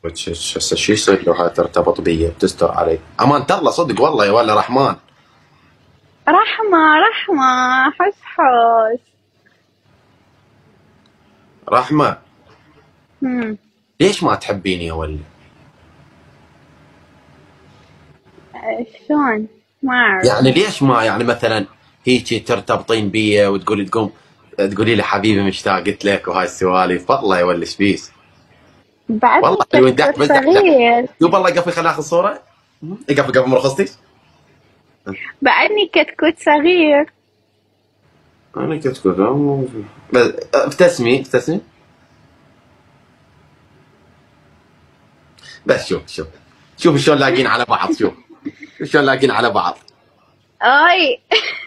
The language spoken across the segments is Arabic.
هسه شو يصير لو هاي ترتبط بي بتستر علي؟ امان الله صدق والله يا ولا رحمن. رحمة حس حس. رحمة هم. ليش ما تحبيني يا ولي؟ شلون؟ ما أعرف. يعني ليش ما يعني مثلا هيجي ترتبطين بي وتقولي تقولي لي حبيبي مشتاقت لك وهاي السوالف، والله يا ولي ايش بيس؟ بعدني والله كنت حلوين دح بس دح دح. صغير. شوف الله يقفي خلينا ناخذ صورة. يقفي مرخصتي. بعدني كنت صغير. انا كتكوت ابتسمي. بس شوف شلون لاقين على بعض، شوف شلون لاقين على بعض. اي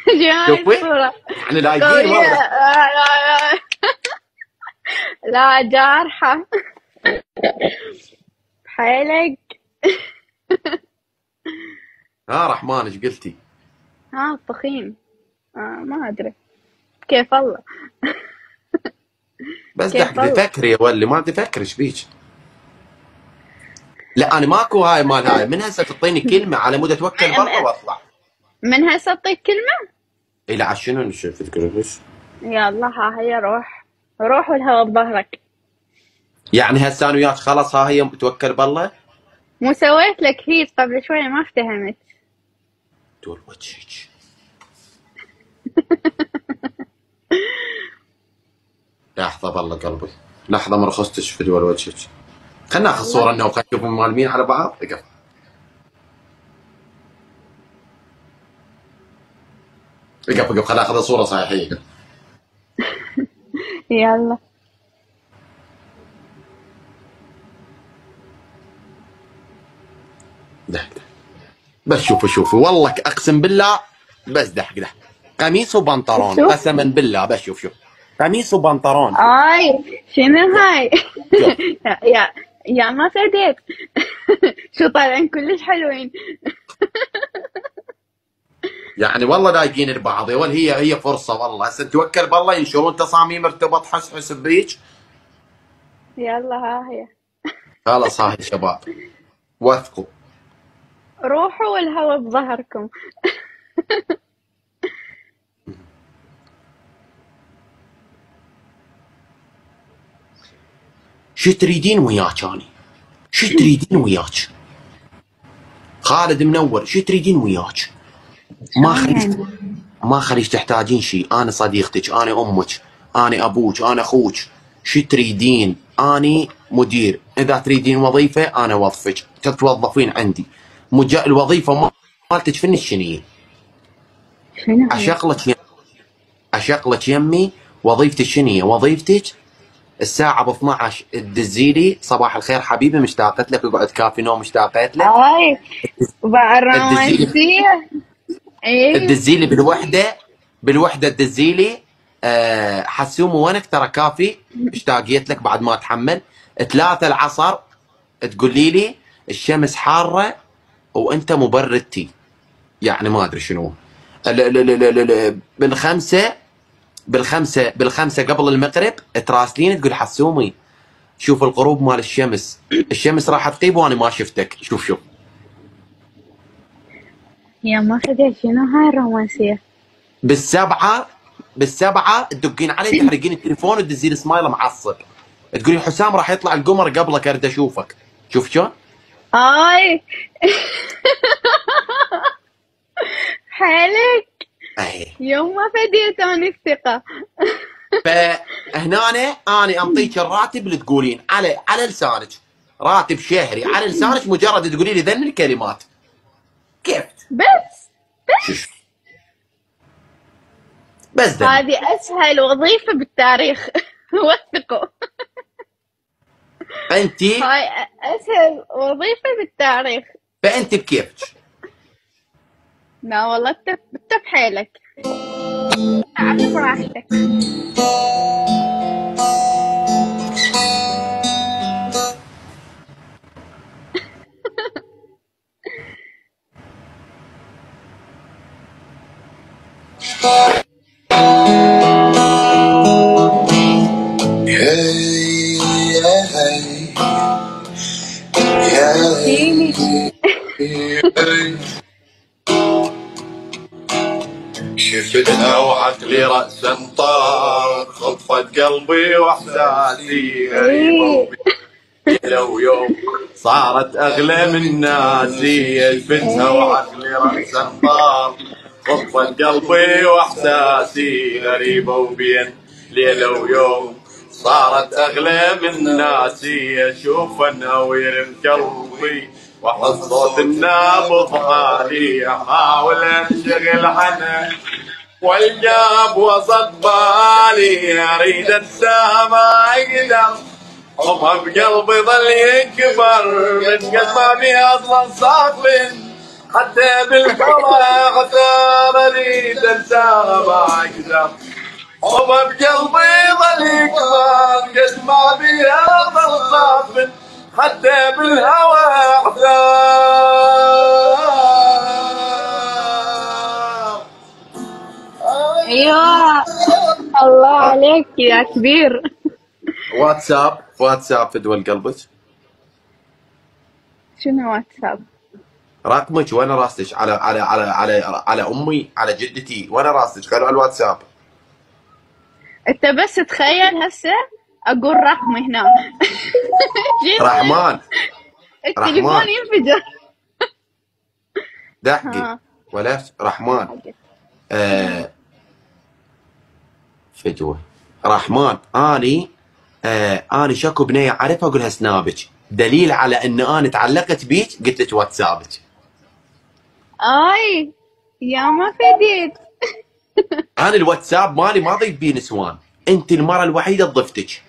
جمال شوفي الصورة يعني لاقين قوية. والله. لا جارحة بحيلك. ها رحمن ايش قلتي؟ فخيم. ما ادري كيف الله. بس كيف بدي الله. فكري يا ولي، ما بدي افكر ايش بيك. لا انا ماكو هاي مال هاي، من هسه تعطيني كلمه على مود اتوكل برا واطلع. من هسه اعطيك كلمة. الى على شنو تفكر ايش؟ يلا هي روح والهوا بظهرك. يعني هسه انا وياك خلاص ها هي توكل بالله. مو سويت لك هيت قبل شوي ما افتهمت. دول وجهك. لحظه بالله قلبي، لحظه ما رخصتش في دول وجهك. خلينا ناخذ صوره انه وخلينا نشوف مال مين على بعض. اقف خلينا ناخذ صوره صحيحيه. يلا دح بس شوفوا والله اقسم بالله بس دح قميص وبنطلون شوف. قسما بالله. بس شوف قميص وبنطلون. شنو هاي؟ يا ما فديت. شو طالعين كلش حلوين. يعني والله لايقين البعض يا ولد. هي فرصه والله. هسه توكل بالله ينشرون تصاميم ارتبط حس بيك. يلا هي خلاص هاي شباب وثقوا. روحوا والهوا بظهركم. شو تريدين وياك اني؟ شو تريدين وياك؟ خالد منور شو تريدين وياك؟ ما خليش تحتاجين شيء. انا صديقتك، انا امك، انا ابوك، انا اخوك. شو تريدين؟ اني مدير. اذا تريدين وظيفه انا اوظفك، تتوظفين عندي. الوظيفه مالتك فين شنو؟ شنو اشغلك يمي. وظيفتك شنو؟ وظيفتك الساعة ب 12 تدزيلي صباح الخير حبيبي مشتاقت لك، اقعد كافي نوم مشتاقت لك. الرومانسية. تدزيلي بالوحدة تدزيلي حسوم وينك ترى كافي اشتاقيت لك بعد ما اتحمل. 3 العصر تقولي لي الشمس حارة وانت مبردتي. يعني ما ادري شنو. بالخمسة قبل المغرب تراسلين تقول حسومي شوف الغروب مال الشمس راح تغيب وانا ما شفتك. شوف يا ما فديت شنو هاي الرومانسية. بالسبعة تدقين علي تحرقين التليفون وتدزين سمايل معصب تقولين حسام راح يطلع القمر قبلك اريد اشوفك. شوف شلون؟ حالك اي يوم ما فديت انا الثقة. فهنا انا انطيك الراتب اللي تقولين على لسانك. راتب شهري على لسانك مجرد تقولي لي ذن الكلمات. كيف؟ بس بس هذه اسهل وظيفة بالتاريخ. وثقوا. انتي هاي اسهل وظيفة بالتاريخ. فانت بكيفك. لا والله انت بحيلك. عارف براحتك. اديني. شفتها وعقلي رأسا طار، خطفت قلبي واحساسي غريبة لو يوم صارت اغلى من ناسي. شفتها وعقلي رأسا طار، خطفت قلبي واحساسي غريبة وبين ليلة ويوم صارت اغلى من ناسي. اشوف النوير بقلبي واحس صوت النابض عالي، احاول انشغل عنه والجاب وسط بالي، اريد انسى ما اقدر، حبها بقلبي ظل يكبر من قد ما بي اصلا صافن، حتى بالهوى اغتار اريد انساها ما اقدر، حبها بقلبي ظل يكبر قد ما بي اصلا صافن، حتى بالهوى اغتار. ايوه، الله عليك يا كبير. واتساب فدوى قلبك. شنو واتساب؟ رقمك وين راسلك؟ على امي، على جدتي، وين راسلك؟ قالوا على الواتساب. انت بس تخيل هسه اقول رقمي هنا. رحمن التليفون رحمن ينفجر. دحقي ولا رحمن فجوه رحمن. اني شكو بنيه اعرفها اقولها سنابك، دليل على ان انا تعلقت بيك قلت لك واتسابك. اي يا ما فديت. انا الواتساب مالي ما ضيف بيه نسوان، انت المره الوحيده ضفتك،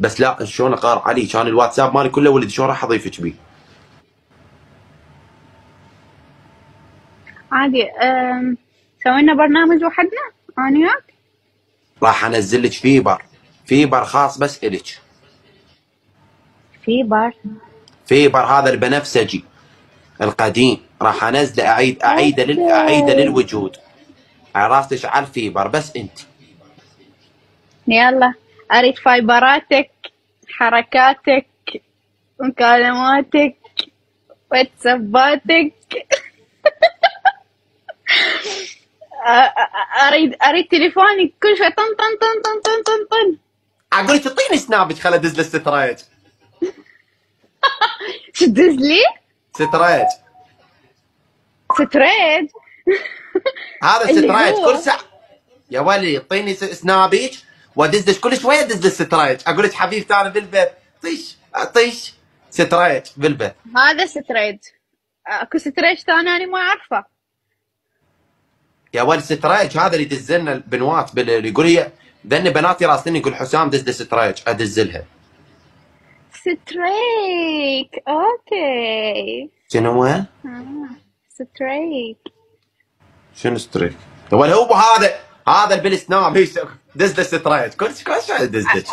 بس لا شلون اقار علي؟ كان الواتساب مالي كله ولد، شلون راح اضيفك بيه؟ عادي. سوينا برنامج وحدنا انا وياك. راح انزل لك فيبر خاص بس الك. فيبر هذا البنفسجي القديم راح انزله، اعيده للوجود على راسك على الفيبر بس انت. يلا اريد فايبراتك، حركاتك، مكالماتك، واتساباتك. اريد تليفوني كل شوي طن طن طن طن طن طن طن. اقول لك اعطيني سنابك خل ادز له ستريج. شو تدز لي؟ ستريج ستريد. هذا اللي ستريج هو كل ساعه يا ولي اعطيني سنابك وادز لك كل شويه ادز الستريج. اقول لك حبيبتي انا بالبيت طيش ستريج بالبيت. هذا ستريد. اكو ستريج ثاني انا ما اعرفه. يا ولد ستريج هذا اللي يدز لنا البنوات اللي يقول هي ذن بناتي راسلني يقول حسام دز لي ستريج ادز لها. ستريك اوكي. شنو هو؟ ستريك. شنو ستريك؟ هو هذا البالسناب هي دز لي ستريج كل شوي دز لك.